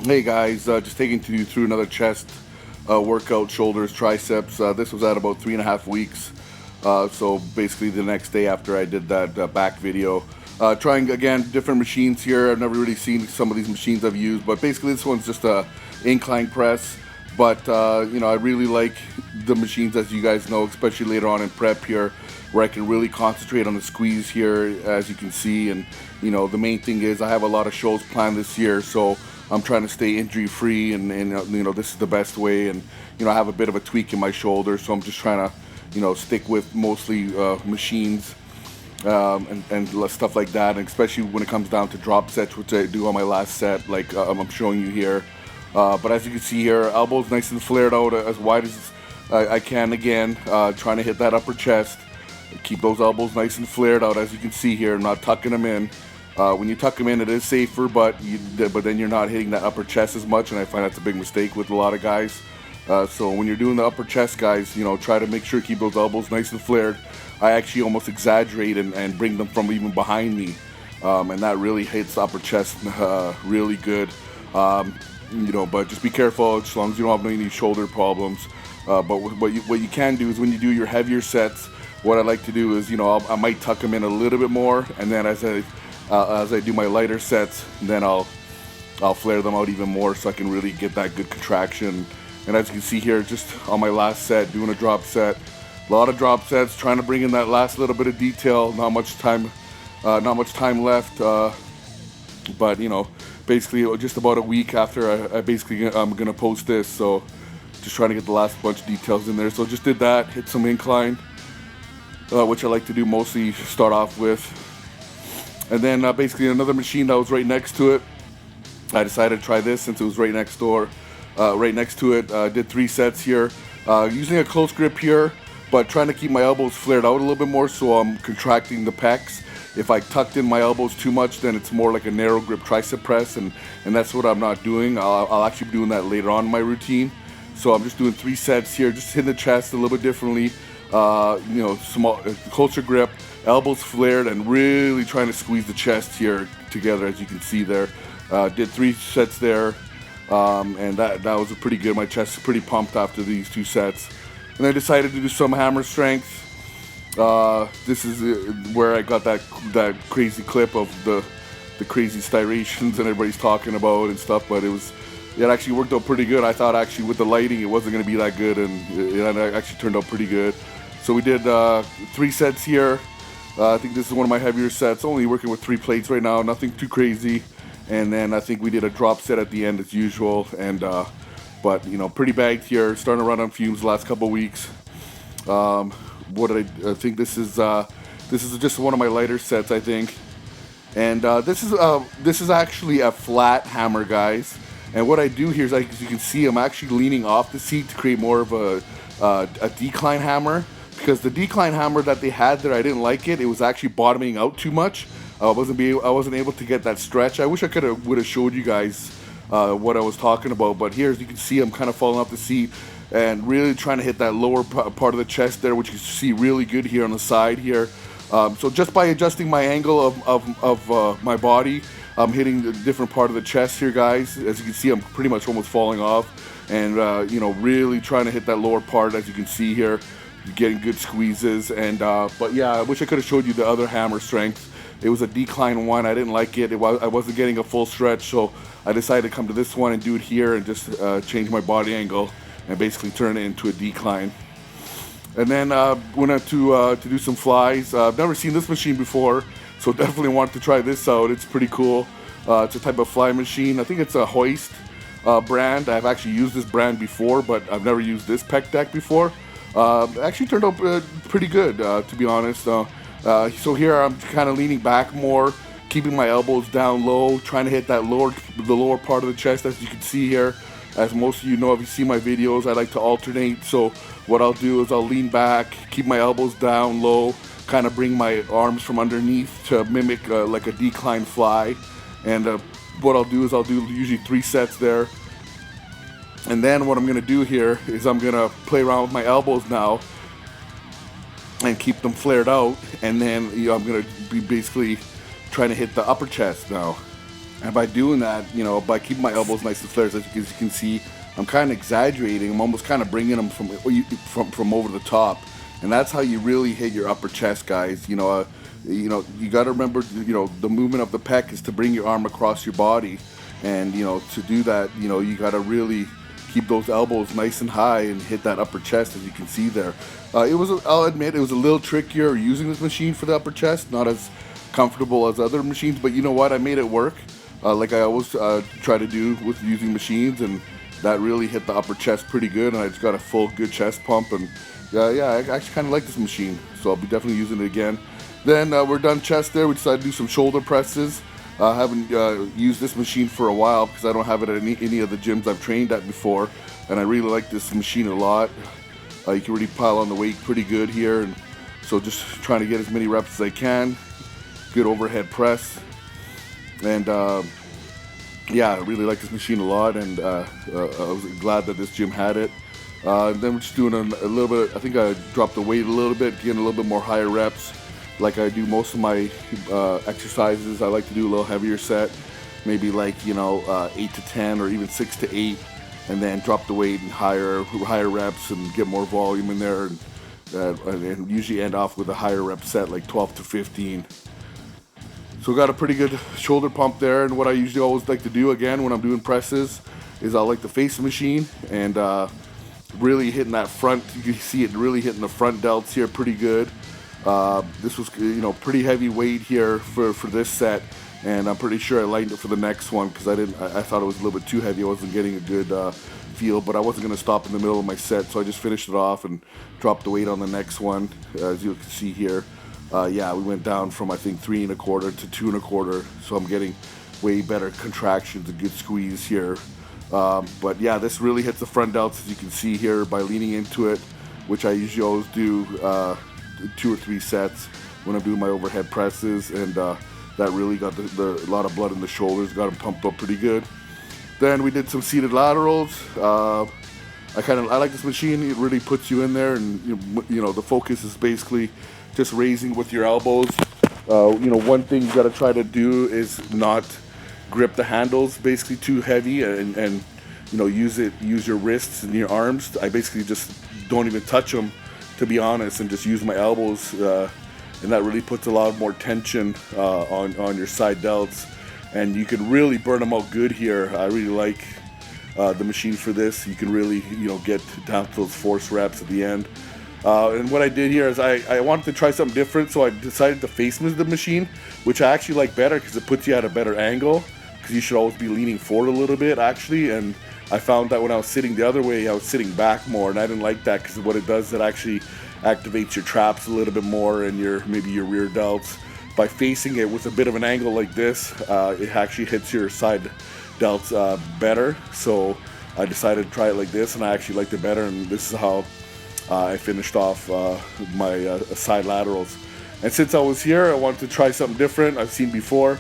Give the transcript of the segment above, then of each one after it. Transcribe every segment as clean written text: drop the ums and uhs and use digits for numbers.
Hey guys, just taking you through another chest workout, shoulders, triceps. This was at about 3.5 weeks. So basically the next day after I did that back video. Trying again different machines here. I've never really seen some of these machines I've used, but basically this one's just a incline press. But I really like the machines, as you guys know, especially later on in prep here, where I can really concentrate on the squeeze here, as you can see. And the main thing is I have a lot of shows planned this year, so I'm trying to stay injury free, and this is the best way. And I have a bit of a tweak in my shoulder, so I'm just trying to stick with mostly machines and stuff like that, and especially when it comes down to drop sets, which I do on my last set, like I'm showing you here. But as you can see here, elbows nice and flared out as wide as I can again, trying to hit that upper chest. Keep those elbows nice and flared out, as you can see here. I'm not tucking them in. When you tuck them in, it is safer, but then you're not hitting that upper chest as much, and I find that's a big mistake with a lot of guys. So when you're doing the upper chest, guys, try to make sure to keep those elbows nice and flared. I actually almost exaggerate and bring them from even behind me, and that really hits the upper chest really good. But just be careful as long as you don't have any shoulder problems. But what you can do is when you do your heavier sets, what I like to do is I might tuck them in a little bit more, and then as I do my lighter sets, then I'll flare them out even more so I can really get that good contraction. And as you can see here, just on my last set, doing a drop set, a lot of drop sets, trying to bring in that last little bit of detail. Not much time left. But basically just about a week after I'm gonna post this, so just trying to get the last bunch of details in there. So just did that, hit some incline, which I like to do mostly start off with. And then basically another machine that was right next to it, I decided to try this since it was right next to it. Did 3 sets here, using a close grip here, but trying to keep my elbows flared out a little bit more, so I'm contracting the pecs. If I tucked in my elbows too much, then it's more like a narrow grip tricep press, and that's what I'm not doing. I'll actually be doing that later on in my routine. So I'm just doing 3 sets here, just hitting the chest a little bit differently. Small, closer grip, elbows flared, and really trying to squeeze the chest here together, as you can see there. Did 3 sets there, and that was pretty good. My chest is pretty pumped after these 2 sets. And I decided to do some hammer strength. This is where I got that crazy clip of the crazy styrations and everybody's talking about and stuff, but it actually worked out pretty good. I thought actually with the lighting it wasn't going to be that good, and it actually turned out pretty good. So we did 3 sets here. I think this is one of my heavier sets, only working with 3 plates right now, nothing too crazy. And then I think we did a drop set at the end as usual, and but pretty bagged here, starting to run on fumes the last couple weeks. What did I think this is just one of my lighter sets, I think. And this is actually a flat hammer, guys. And what I do here is, as you can see, I'm actually leaning off the seat to create more of a decline hammer, because the decline hammer that they had there, I didn't like it. It was actually bottoming out too much. I wasn't able to get that stretch. I wish I would have showed you guys what I was talking about. But here, as you can see, I'm kind of falling off the seat and really trying to hit that lower part of the chest there, which you can see really good here on the side here. So just by adjusting my angle of my body, I'm hitting the different part of the chest here, guys. As you can see, I'm pretty much almost falling off, and really trying to hit that lower part, as you can see here, getting good squeezes. And but yeah, I wish I could have showed you the other hammer strength. It was a decline one. I didn't like it. I wasn't getting a full stretch, so I decided to come to this one and do it here and just change my body angle and basically turn it into a decline. And then went out to do some flies. I've never seen this machine before, so definitely want to try this out. It's pretty cool. It's a type of fly machine. I think it's a Hoist brand. I've actually used this brand before, but I've never used this pec deck before. Actually turned out pretty good, to be honest. So here I'm kind of leaning back more, keeping my elbows down low, trying to hit that the lower part of the chest, as you can see here. As most of you know, if you see my videos, I like to alternate. So what I'll do is I'll lean back, keep my elbows down low, kind of bring my arms from underneath to mimic like a decline fly. And what I'll do is I'll do usually 3 sets there. And then what I'm going to do here is I'm going to play around with my elbows now and keep them flared out. And then I'm going to be basically trying to hit the upper chest now. And by doing that, by keeping my elbows nice and flared, as you can see, I'm kind of exaggerating. I'm almost kind of bringing them from over the top, and that's how you really hit your upper chest, guys. You got to remember, the movement of the pec is to bring your arm across your body, and to do that, you got to really keep those elbows nice and high and hit that upper chest, as you can see there. I'll admit, it was a little trickier using this machine for the upper chest, not as comfortable as other machines, but you know what? I made it work. Like I always try to do with using machines, and that really hit the upper chest pretty good, and I just got a full good chest pump, and yeah, I actually kind of like this machine, so I'll be definitely using it again. Then we're done chest there. We decided to do some shoulder presses. I haven't used this machine for a while because I don't have it at any of the gyms I've trained at before, and I really like this machine a lot. You can really pile on the weight pretty good here, and so just trying to get as many reps as I can. Good overhead press. And yeah, I really like this machine a lot, and I was glad that this gym had it. Then we're just doing a little bit. I think I dropped the weight a little bit, getting a little bit more higher reps. Like I do most of my exercises, I like to do a little heavier set, maybe like 8 to 10 or even 6 to 8, and then drop the weight and higher reps and get more volume in there, and usually end off with a higher rep set like 12 to 15. So got a pretty good shoulder pump there, and what I usually always like to do again when I'm doing presses is I like to face the machine and really hitting that front. You can see it really hitting the front delts here pretty good. This was pretty heavy weight here for this set, and I'm pretty sure I lightened it for the next one because I thought it was a little bit too heavy. I wasn't getting a good feel, but I wasn't going to stop in the middle of my set, so I just finished it off and dropped the weight on the next one, as you can see here. Yeah, we went down from I think 3 1/4 to 2 1/4, so I'm getting way better contractions, a good squeeze here. But yeah, this really hits the front delts, as you can see here, by leaning into it, which I usually always do 2 or 3 sets when I'm doing my overhead presses, and that really got a lot of blood in the shoulders, got them pumped up pretty good. Then we did some seated laterals. I like this machine. It really puts you in there, and the focus is basically just raising with your elbows. One thing you got to try to do is not grip the handles basically too heavy, and use your wrists and your arms. I basically just don't even touch them, to be honest, and just use my elbows, and that really puts a lot more tension on your side delts, and you can really burn them out good here. I really like the machine for this. You can really get down to those force reps at the end. And what I did here is I wanted to try something different, so I decided to face the machine, which I actually like better because it puts you at a better angle, because you should always be leaning forward a little bit actually, and I found that when I was sitting the other way, I was sitting back more, and I didn't like that because what it does, it actually activates your traps a little bit more and maybe your rear delts. By facing it with a bit of an angle like this, it actually hits your side delts better. So I decided to try it like this, and I actually liked it better, and this is how I finished off my side laterals. And since I was here, I wanted to try something different I've seen before,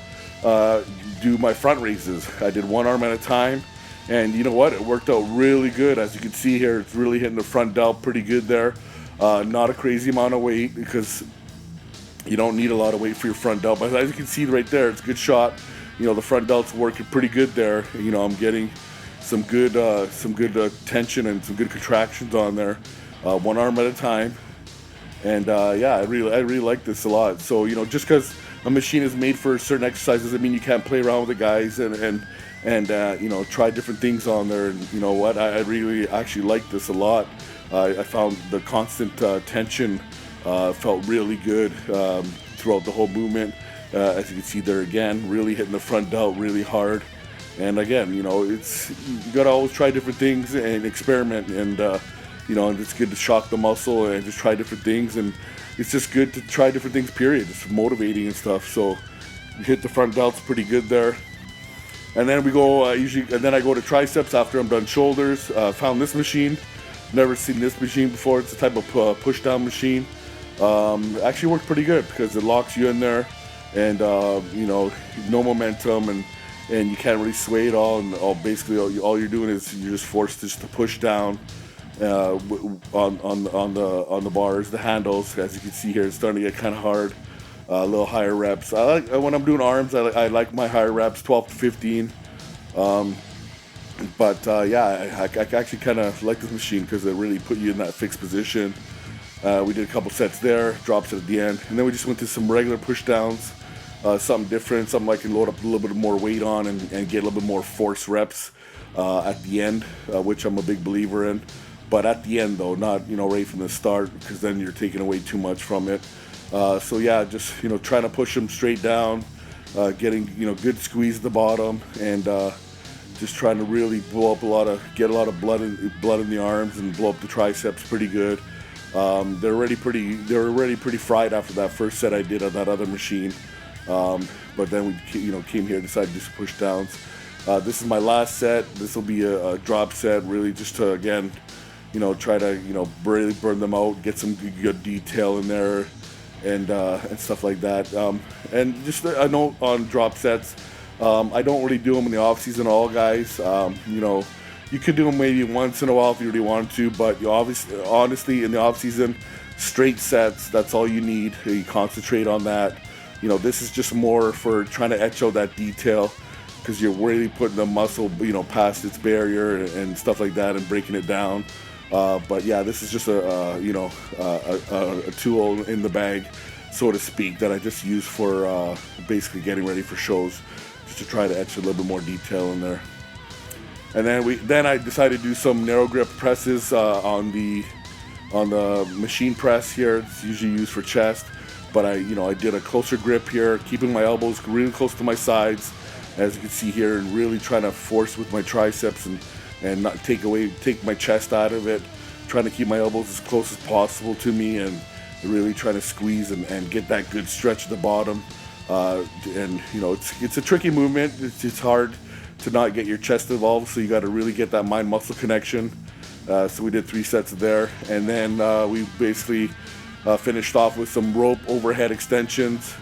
do my front raises. I did one arm at a time, and you know what, it worked out really good. As you can see here, it's really hitting the front delt pretty good there. Not a crazy amount of weight, because you don't need a lot of weight for your front delt, but as you can see right there, it's a good shot. The front delt's working pretty good there. I'm getting some good tension and some good contractions on there, one arm at a time. And yeah, I really like this a lot. So just because a machine is made for certain exercises doesn't mean you can't play around with the guys and try different things on there. And you know what, I really actually like this a lot. I found the constant tension felt really good throughout the whole movement. As you can see there again, really hitting the front delt really hard. And again, you gotta always try different things and experiment, and and it's good to shock the muscle and just try different things, and it's just good to try different things, period. It's motivating and stuff. So you hit the front delts pretty good there. And then we go and then I go to triceps after I'm done shoulders. Found this machine. Never seen this machine before. It's a type of push down machine. Actually worked pretty good because it locks you in there, and no momentum, and you can't really sway at all. And basically all you're doing is you're just forced just to push down on the bars, the handles. As you can see here, it's starting to get kind of hard. a little higher reps. I like when I'm doing arms. I like my higher reps, 12 to 15. Yeah, I actually kind of like this machine because it really put you in that fixed position. We did a couple sets there, drops at the end, and then we just went to some regular push downs, something different, something I can load up a little bit more weight on and get a little bit more force reps at the end, which I'm a big believer in. But at the end though, not right from the start, because then you're taking away too much from it. So yeah, just trying to push them straight down, getting good squeeze at the bottom, and just trying to really blow up get a lot of blood in the arms and blow up the triceps pretty good. They're already pretty fried after that first set I did on that other machine. But then we came here, decided to do some push downs. This is my last set. This will be a drop set, really just to again try to really burn them out, get some good detail in there, and stuff like that. And just a note on drop sets. I don't really do them in the off season at all, guys. You could do them maybe once in a while if you really want to, but honestly, in the off season, straight sets, that's all you need. You concentrate on that. This is just more for trying to etch out that detail, because you're really putting the muscle, past its barrier and stuff like that, and breaking it down. But yeah, this is just a tool in the bag, so to speak, that I just use for basically getting ready for shows, just to try to etch a little bit more detail in there. And then I decided to do some narrow grip presses on the machine press here. It's usually used for chest, but I did a closer grip here, keeping my elbows really close to my sides, as you can see here, and really trying to force with my triceps and not take my chest out of it, trying to keep my elbows as close as possible to me, and really trying to squeeze and get that good stretch at the bottom. It's a tricky movement. It's hard to not get your chest involved, so you got to really get that mind muscle connection. So we did 3 sets there, and then we basically finished off with some rope overhead extensions.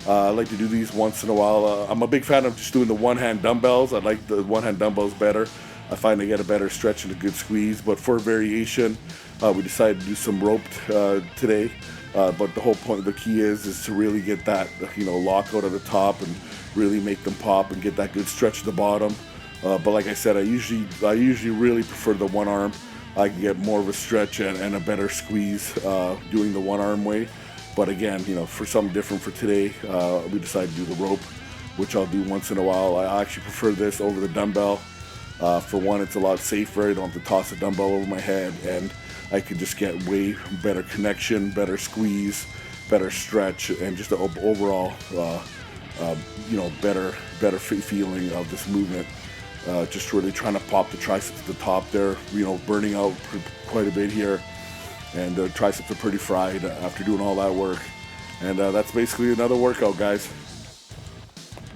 I like to do these once in a while. I'm a big fan of just doing the one-hand dumbbells. I like the one-hand dumbbells better. I find I get a better stretch and a good squeeze. But for variation, we decided to do some roped today. But the whole point, the key is to really get that lockout at the top and really make them pop and get that good stretch at the bottom. But like I said, I usually really prefer the one arm. I can get more of a stretch and a better squeeze doing the one arm way. But again, for something different for today, we decided to do the rope, which I'll do once in a while. I actually prefer this over the dumbbell. For one, it's a lot safer. I don't have to toss a dumbbell over my head, and I could just get way better connection, better squeeze, better stretch, and just the overall, better feeling of this movement. Just really trying to pop the triceps at the top there, burning out quite a bit here. And the triceps are pretty fried after doing all that work. And that's basically another workout, guys.